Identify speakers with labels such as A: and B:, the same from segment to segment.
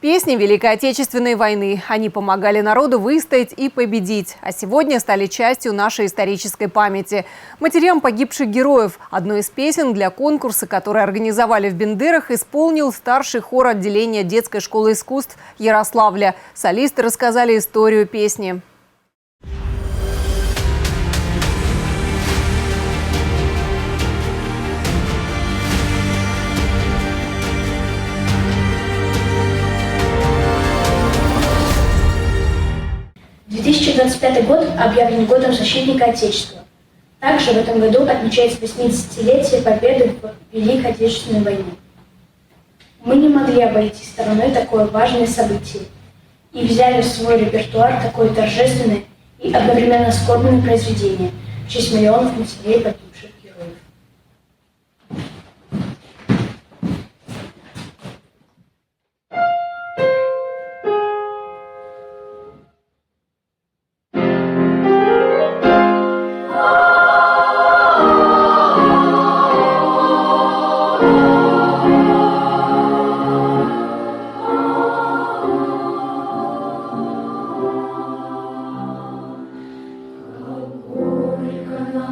A: Песни Великой Отечественной войны. Они помогали народу выстоять и победить. А сегодня стали частью нашей исторической памяти. Матерям погибших героев. Одну из песен для конкурса, который организовали в Бендерах, исполнил старший хор отделения детской школы искусств Ярославля. Солисты рассказали историю песни.
B: — 2025 год объявлен годом защитника Отечества. Также в этом году отмечается 80-летие победы в Великой Отечественной войне. Мы не могли обойти стороной такое важное событие и взяли в свой репертуар такое торжественное и одновременно скорбное произведение в честь миллионов матерей погибших героев.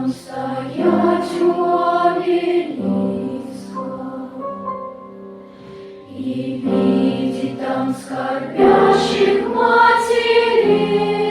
C: Стоять у обелиска и видеть там скорбящих матерей.